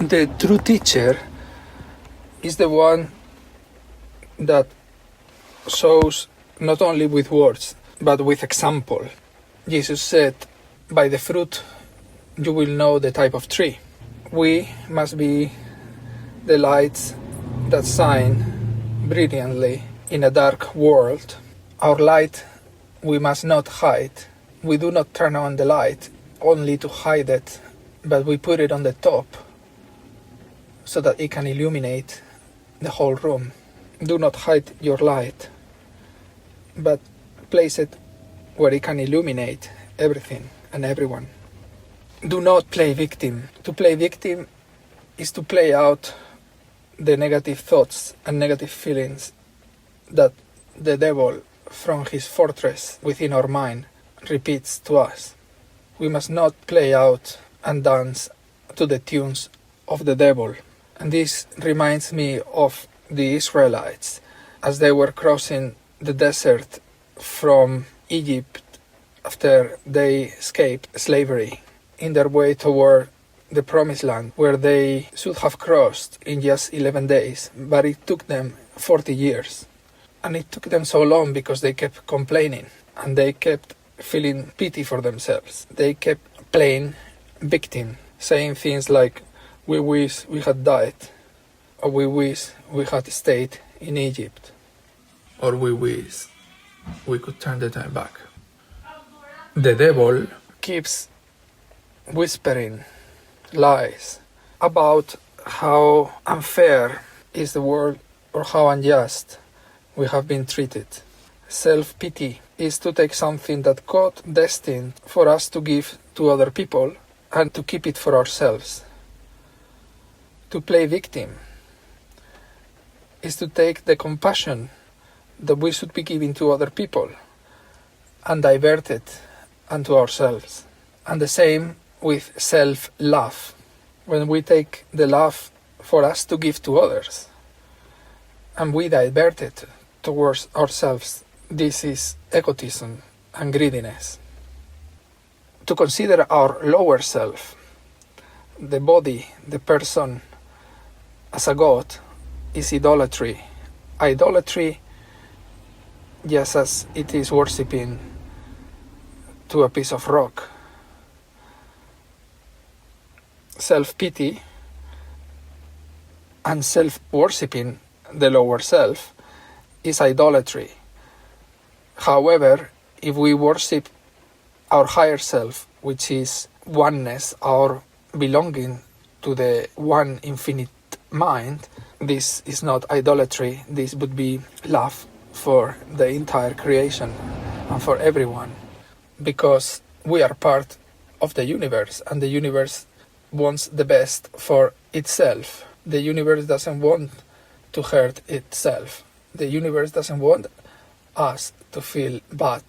The true teacher is the one that shows not only with words, but with example. Jesus said, by the fruit you will know the type of tree. We must be the lights that shine brilliantly in a dark world. Our light we must not hide. We do not turn on the light only to hide it, but we put it on the top so that it can illuminate the whole room. Do not hide your light, but place it where it can illuminate everything and everyone. Do not play victim. To play victim is to play out the negative thoughts and negative feelings that the devil from his fortress within our mind repeats to us. We must not play out and dance to the tunes of the devil. And this reminds me of the Israelites as they were crossing the desert from Egypt after they escaped slavery in their way toward the promised land, where they should have crossed in just 11 days, but it took them 40 years. And it took them so long because they kept complaining and they kept feeling pity for themselves. They kept playing victim, saying things like, we wish we had died, or we wish we had stayed in Egypt, or we wish we could turn the time back. The devil keeps whispering lies about how unfair is the world or how unjust we have been treated. Self-pity is to take something that God destined for us to give to other people and to keep it for ourselves. To play victim is to take the compassion that we should be giving to other people and divert it unto ourselves. And the same with self-love. When we take the love for us to give to others and we divert it towards ourselves, this is egotism and greediness. To consider our lower self, the body, the person, as a god, is idolatry. Idolatry, just as it is worshipping to a piece of rock. Self-pity and self-worshipping the lower self is idolatry. However, if we worship our higher self, which is oneness, our belonging to the one infinite mind, this is not idolatry. This would be love for the entire creation and for everyone, because we are part of the universe and the universe wants the best for itself. The universe doesn't want to hurt itself. The universe doesn't want us to feel bad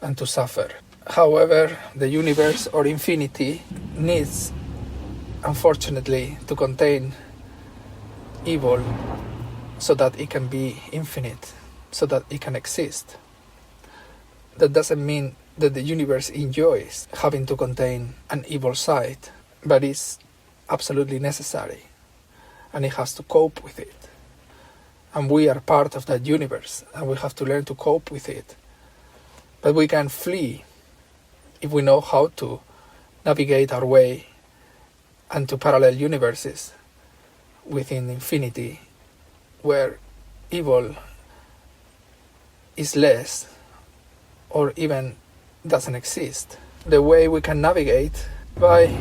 and to suffer. However, the universe or infinity needs, unfortunately, to contain evil so that it can be infinite, so that it can exist. That doesn't mean that the universe enjoys having to contain an evil side, but it's absolutely necessary, and it has to cope with it. And we are part of that universe, and we have to learn to cope with it. But we can flee if we know how to navigate our way into parallel universes within infinity, where evil is less or even doesn't exist. The way we can navigate by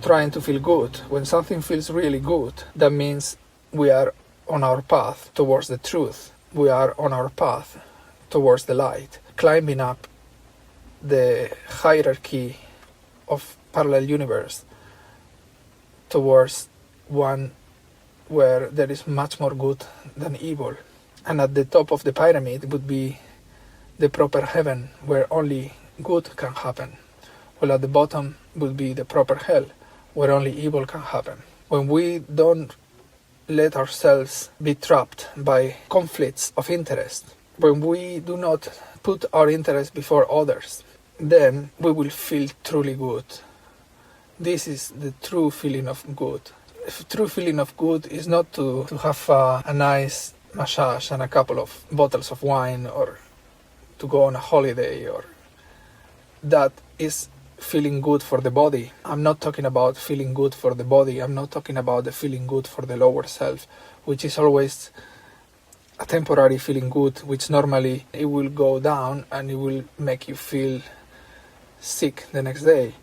trying to feel good. When something feels really good, that means we are on our path towards the truth. We are on our path towards the light, climbing up the hierarchy of parallel universe towards one where there is much more good than evil. And at the top of the pyramid would be the proper heaven, where only good can happen, while at the bottom would be the proper hell, where only evil can happen. When we don't let ourselves be trapped by conflicts of interest, when we do not put our interest before others, then we will feel truly good. This is the true feeling of good. The true feeling of good is not to have a nice massage and a couple of bottles of wine, or to go on a holiday, or that is feeling good for the body. I'm not talking about feeling good for the body. I'm not talking about the feeling good for the lower self, which is always a temporary feeling good, which normally it will go down and it will make you feel sick the next day.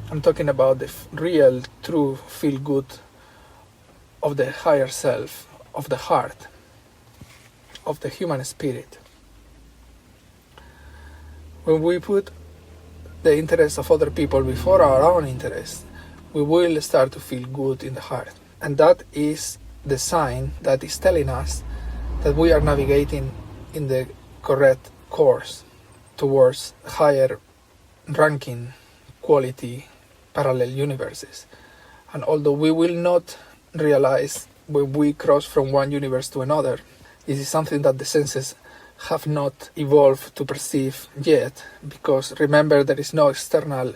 I'm talking about the real, true feel good of the higher self, of the heart, of the human spirit. When we put the interests of other people before our own interests, we will start to feel good in the heart. And that is the sign that is telling us that we are navigating in the correct course towards higher ranking, quality, parallel universes. And although we will not realize when we cross from one universe to another, this is something that the senses have not evolved to perceive yet, because remember, there is no external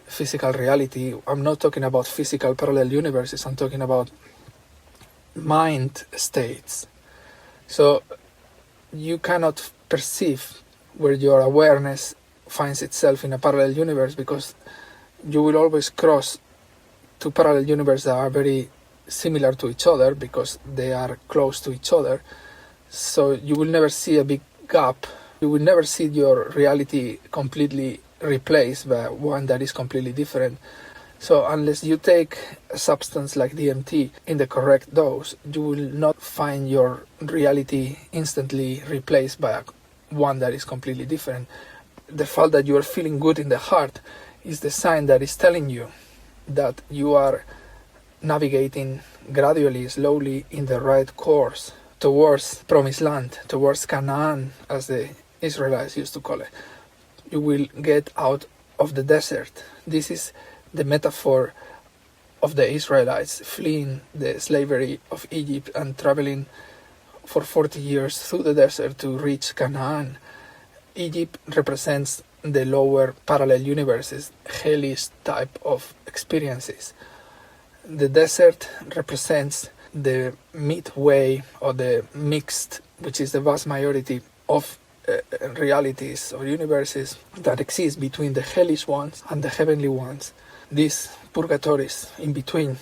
physical reality. I'm not talking about physical parallel universes, I'm talking about mind states. So you cannot perceive where your awareness finds itself in a parallel universe, because you will always cross to parallel universes that are very similar to each other because they are close to each other. So you will never see a big gap. You will never see your reality completely replaced by one that is completely different. So unless you take a substance like DMT in the correct dose, you will not find your reality instantly replaced by one that is completely different. The fact that you are feeling good in the heart is the sign that is telling you that you are navigating gradually, slowly in the right course towards promised land, towards Canaan, as the Israelites used to call it. You will get out of the desert. This is the metaphor of the Israelites fleeing the slavery of Egypt and traveling for 40 years through the desert to reach Canaan. Egypt represents the lower parallel universes, hellish type of experiences. The desert represents the midway, or the mixed, which is the vast majority of realities or universes that exist between the hellish ones and the heavenly ones. These purgatories in between,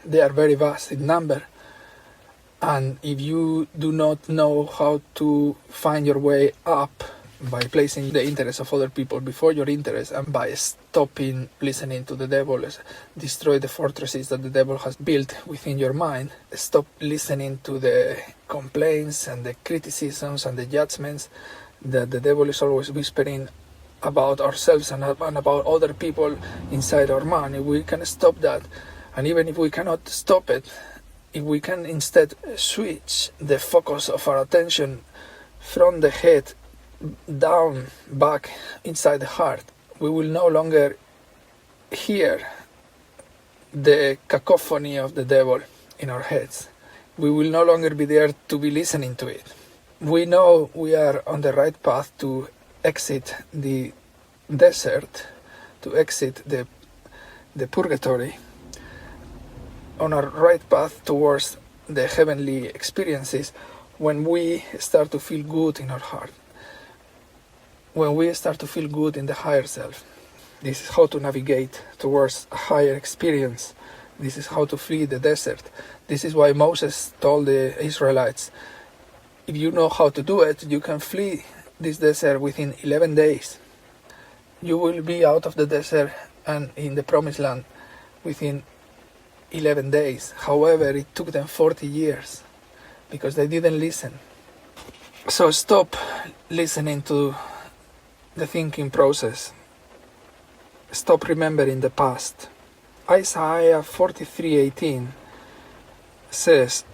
they are very vast in number, and if you do not know how to find your way up by placing the interests of other people before your interests, and by stopping listening to the devil, destroy the fortresses that the devil has built within your mind, stop listening to the complaints and the criticisms and the judgments that the devil is always whispering about ourselves and about other people inside our mind. If we can stop that, and even if we cannot stop it, if we can instead switch the focus of our attention from the head down, back, inside the heart, we will no longer hear the cacophony of the devil in our heads. We will no longer be there to be listening to it. We know we are on the right path to exit the desert, to exit the purgatory, on our right path towards the heavenly experiences, when we start to feel good in our heart, when we start to feel good in the higher self. This is how to navigate towards a higher experience. This is how to flee the desert. This is why Moses told the Israelites, if you know how to do it, you can flee this desert within 11 days. You will be out of the desert and in the promised land within 11 days. However, it took them 40 years because they didn't listen. So stop listening to the thinking process. Stop remembering the past. Isaiah 43:18 says,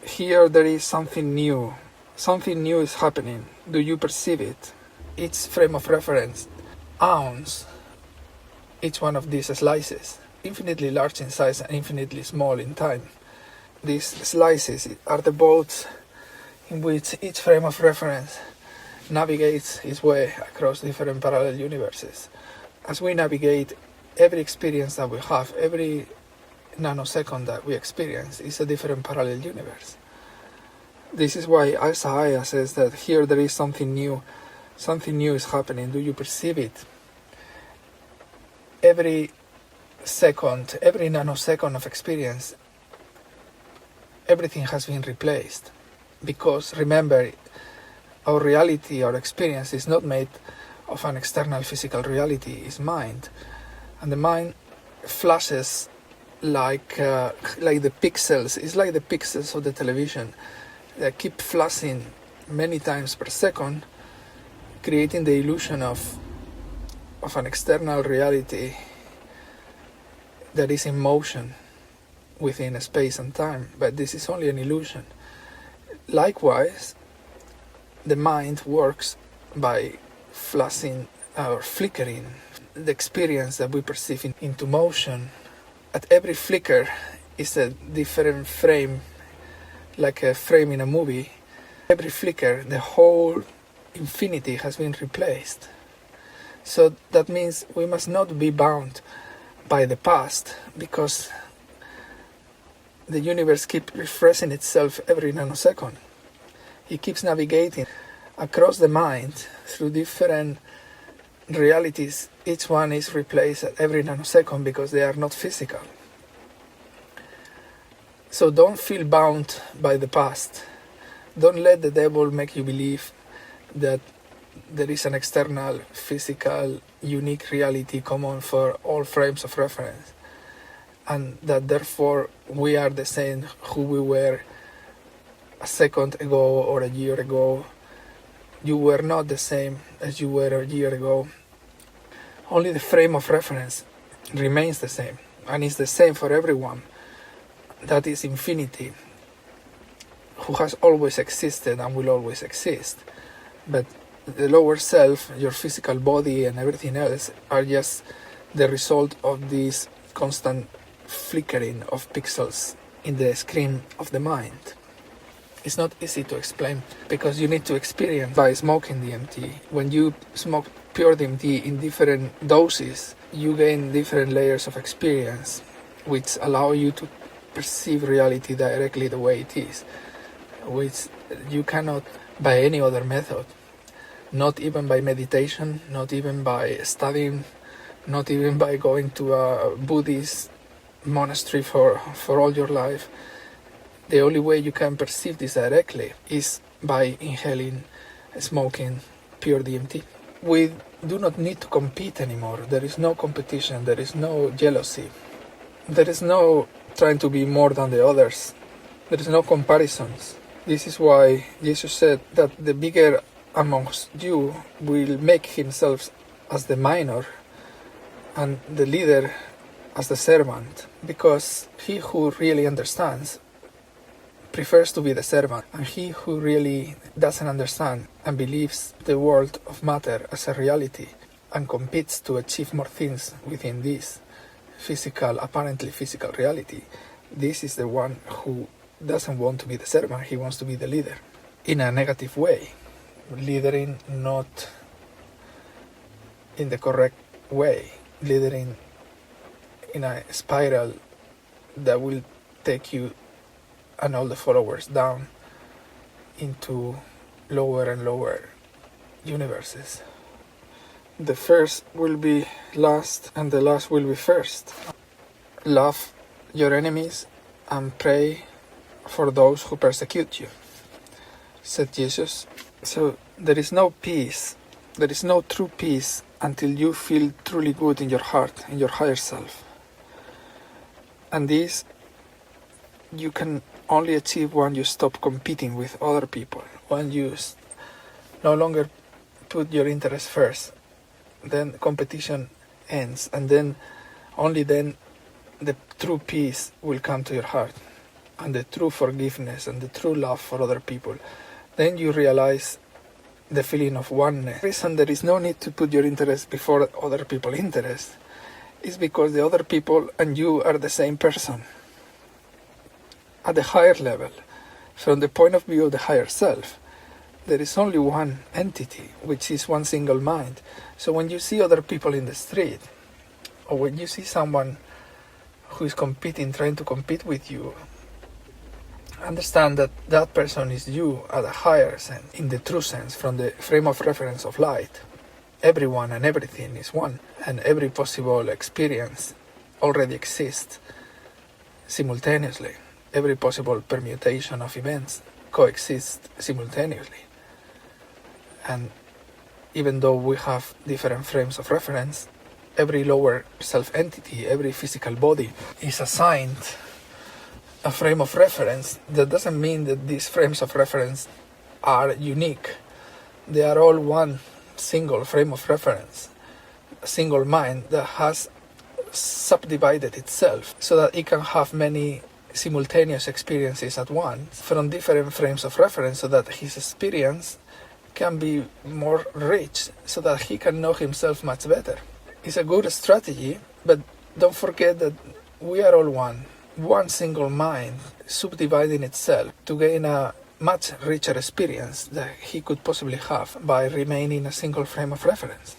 here there is something new. Something new is happening. Do you perceive it? Each frame of reference, ounce, each one of these slices, infinitely large in size and infinitely small in time. These slices are the boats in which each frame of reference navigates its way across different parallel universes. As we navigate every experience that we have, every nanosecond that we experience is a different parallel universe. This is why Isaiah says that here there is something new is happening. Do you perceive it? Every second, every nanosecond of experience, everything has been replaced. Because remember, our reality, our experience is not made of an external physical reality, it's mind. And the mind flashes like the pixels. It's like the pixels of the television that keep flashing many times per second, creating the illusion of an external reality that is in motion within space and time. But this is only an illusion. Likewise, the mind works by flashing or flickering the experience that we perceive into motion. At every flicker is a different frame, like a frame in a movie. Every flicker, the whole infinity has been replaced. So that means we must not be bound by the past, because the universe keeps refreshing itself every nanosecond. It keeps navigating across the mind through different realities. Each one is replaced at every nanosecond because they are not physical. So don't feel bound by the past. Don't let the devil make you believe that there is an external, physical, unique reality common for all frames of reference, and that therefore we are the same who we were a second ago or a year ago. You were not the same as you were a year ago. Only the frame of reference remains the same, and is the same for everyone. That is infinity, who has always existed and will always exist. But the lower self, your physical body and everything else, are just the result of this constant flickering of pixels in the screen of the mind. It's not easy to explain, because you need to experience by smoking DMT. When you smoke pure DMT in different doses, you gain different layers of experience, which allow you to perceive reality directly the way it is, which you cannot by any other method. Not even by meditation, not even by studying, not even by going to a Buddhist monastery for all your life. The only way you can perceive this directly is by inhaling, smoking pure DMT. We do not need to compete anymore. There is no competition, there is no jealousy. There is no trying to be more than the others. There is no comparisons. This is why Jesus said that the bigger amongst you will make himself as the minor and the leader as the servant, because he who really understands prefers to be the servant, and he who really doesn't understand and believes the world of matter as a reality and competes to achieve more things within this apparently physical reality, this is the one who doesn't want to be the servant. He wants to be the leader in a negative way, leading not in the correct way, leading in a spiral that will take you and all the followers down into lower and lower universes. The first will be last and the last will be first. Love your enemies and pray for those who persecute you, said Jesus. So there is no peace, there is no true peace until you feel truly good in your heart, in your higher self. And this you can only achieve when you stop competing with other people, when you no longer put your interest first. Then competition ends, and then only then the true peace will come to your heart, and the true forgiveness and the true love for other people. Then you realize the feeling of oneness. The reason there is no need to put your interest before other people's interest is because the other people and you are the same person. At the higher level, from the point of view of the higher self, there is only one entity, which is one single mind. So when you see other people in the street, or when you see someone who is trying to compete with you, understand that that person is you at a higher sense, in the true sense, from the frame of reference of light. Everyone and everything is one, and every possible experience already exists simultaneously. Every possible permutation of events coexists simultaneously. And even though we have different frames of reference, every lower self-entity, every physical body is assigned a frame of reference. That doesn't mean that these frames of reference are unique. They are all one single frame of reference, a single mind that has subdivided itself so that it can have many simultaneous experiences at once from different frames of reference, so that his experience can be more rich, so that he can know himself much better. It's a good strategy, but don't forget that we are all one single mind subdividing itself to gain a much richer experience that he could possibly have by remaining a single frame of reference.